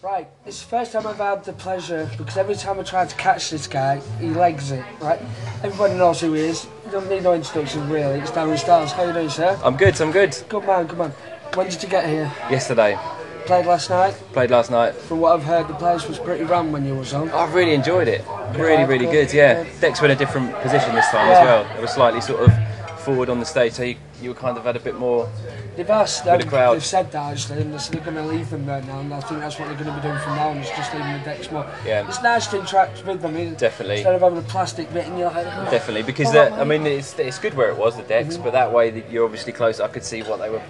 Right, it's the first time I've had the pleasure, because every time I try to catch this guy, he legs it, right? Everybody knows who he is. You don't need no introduction, really. It's Darren Styles. How you doing, sir? I'm good, I'm good. Good man, good man. When did you get here? Yesterday. Played last night? Played last night. From what I've heard, the place was pretty ram when you was on. I've really enjoyed it. Really good, yeah. Decks were in a different position this time as well. It was slightly sort of forward on the stage, so you kind of had a bit more. They've asked, with the crowd. They've said that actually, and they're going to leave them there now, and I think that's what they're going to be doing from now on, is just leaving the decks more. Yeah. It's nice to interact with them, definitely. Instead of having a plastic bit in your head. Oh, definitely, because I mean, it's good where it was, the decks, but that way that you're obviously close. I could see what they were,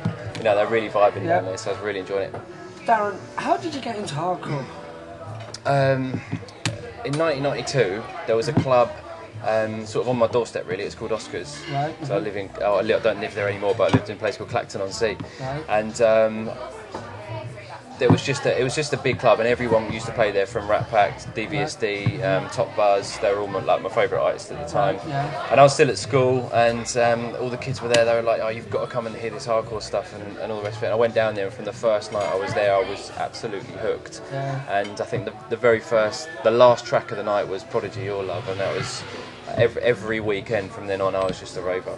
they're really vibing down there, so I was really enjoying it. Darren, how did you get into hardcore? In 1992, there was a club sort of on my doorstep, really. It's called Oscars. Right. So I don't live there anymore, but I lived in a place called Clacton-on-Sea. Right. And it was just a big club, and everyone used to play there, from Rat Pack, DVSD, Top Buzz. They were all my favourite artists at the time. Right, yeah. And I was still at school, and all the kids were there. They were like, "Oh, you've got to come and hear this hardcore stuff," and all the rest of it. And I went down there, and from the first night I was there, I was absolutely hooked. Yeah. And I think the last track of the night was Prodigy, Your Love, and that was every weekend from then on. I was just a raver.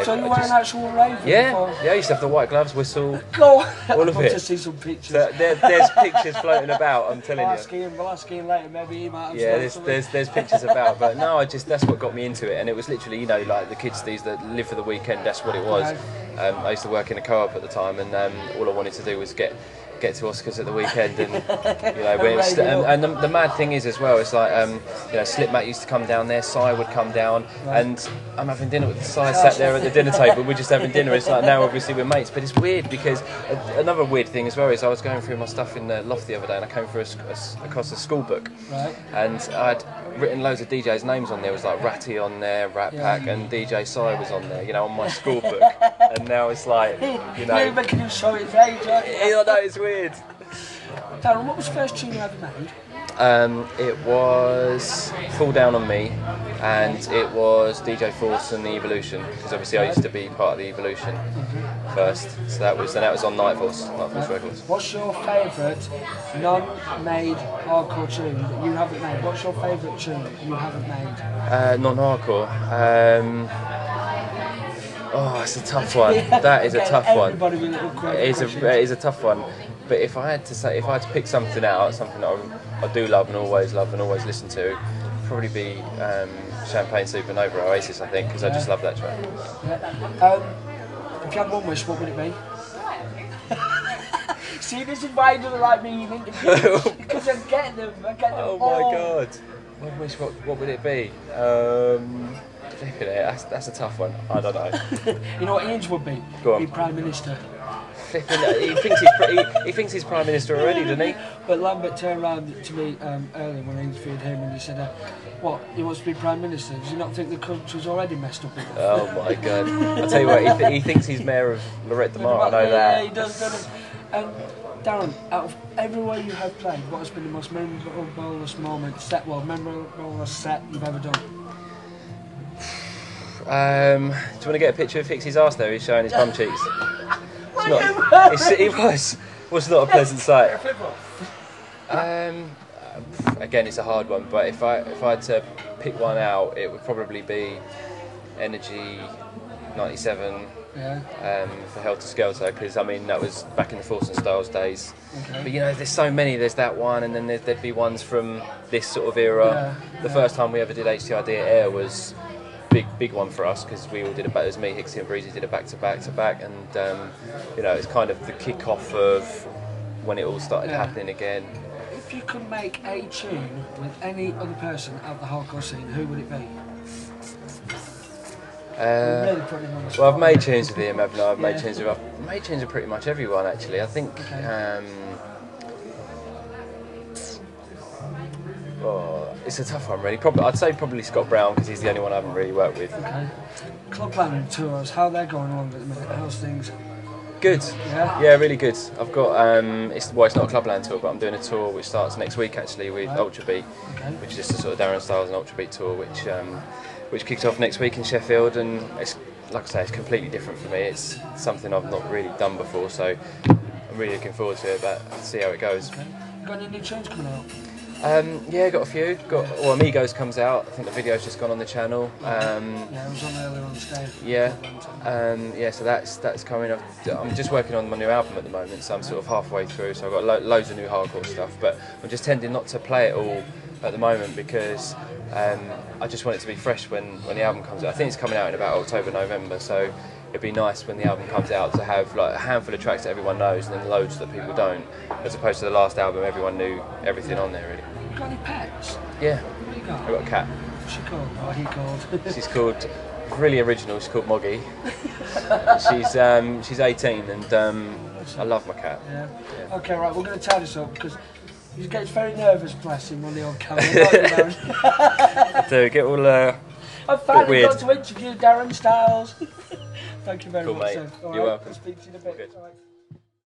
So you were an actual raver? Yeah, before? yeah. I used to have the white gloves, whistle, Go on. all of I want it. to see some pictures. So there's pictures floating about. I'm telling you. We'll ask Ian later. Maybe he might have. Yeah, there's pictures about, but no, that's what got me into it, and it was literally, like the kids these that live for the weekend. That's what it was. I used to work in a co-op at the time, and all I wanted to do was get to Oscars at the weekend, and when it was, and the mad thing is as well, it's like Slipmat used to come down there, Cy would come down, and I'm having dinner with Cy, sat there at the dinner table, we're just having dinner. It's like, now obviously we're mates, but it's weird because another weird thing as well is I was going through my stuff in the loft the other day, and I came through across a school book, right. and I'd written loads of DJs' names on there. It was like Ratty on there, Rat Pack, and DJ Cy was on there, on my school book, and now it's like, You're making him show his age, aren't you? I know, it's weird. Darren, what was the first tune you ever made? It was Fall Down on Me, and it was DJ Force and the Evolution, because obviously I used to be part of the Evolution first, so that was on Night Force Records. What's your favourite non-made hardcore tune that you haven't made? What's your favourite tune that you haven't made? Non-hardcore. Oh, it's a tough one. That is a tough one. It is a tough one. But if I had to pick something out, something that I do love and always listen to, it'd probably be Champagne Supernova Oasis, I think, because I just love that track. If you had one wish, what would it be? See, this is why you don't like me in interviews, because I get them. Oh my god! One wish, what would it be? Flipping it, that's a tough one. I don't know. You know what Ian's would be? Go on. Be Prime Minister. Flipping it. He thinks he's Prime Minister already, doesn't he? But Lambert turned around to me earlier when I interviewed him, and he said, "What? He wants to be Prime Minister? Does he not think the country's already messed up enough?" Oh my god! I'll tell you what. He thinks he's Mayor of Lorette de Mar. I know that. Yeah, he does. Darren, out of everywhere you have played, what has been the most memorable set you've ever done? Do you want to get a picture of Fixie's arse there? He's showing his bum cheeks. It was not a pleasant sight. Again, it's a hard one, but if I had to pick one out, it would probably be Energy 97 for Helter Skelter, because that was back in the Force and Styles days. Okay. But there's so many. There's that one, and then there'd be ones from this sort of era. The first time we ever did HTID at Air was big one for us, because we all did it was me, Hicksy and Breezy did it back to back, and it's kind of the kick-off of when it all started happening again. If you could make a tune with any other person out the hardcore scene, who would it be? Well, I've made tunes with him, haven't I? I've made tunes with pretty much everyone, actually. I think it's a tough one, really. I'd say probably Scott Brown, because he's the only one I haven't really worked with. Okay. Clubland tours, how they're going along at the minute? How's things? Good. Yeah. Yeah, really good. I've got it's not a Clubland tour, but I'm doing a tour which starts next week actually with Ultra Beat, which is just a sort of Darren Styles and Ultra Beat tour, which kicks off next week in Sheffield, and it's, like I say, it's completely different for me. It's something I've not really done before, so I'm really looking forward to it. But see how it goes. Okay. You got any new tunes coming out? Yeah, got a few. Well, Amigos comes out. I think the video's just gone on the channel. Yeah, it was on earlier on stage. Yeah, so that's coming up. I'm just working on my new album at the moment, so I'm sort of halfway through. So I've got loads of new hardcore stuff, but I'm just tending not to play it all at the moment because I just want it to be fresh when the album comes out. I think it's coming out in about October, November. So it'd be nice when the album comes out to have like a handful of tracks that everyone knows and then loads that people don't, as opposed to the last album everyone knew everything on there really. You got any pets? Yeah. What you got? I've got a cat. What's she called? What he called? She's called, really original, she's called Moggy. She's 18 and I love my cat. Yeah. Okay, right, we're going to tie this up because he gets very nervous, bless him, on the old camera. I do, get all I finally got to interview Darren Styles. Thank you very much, mate. sir. You're welcome. I'll speak to you in a bit.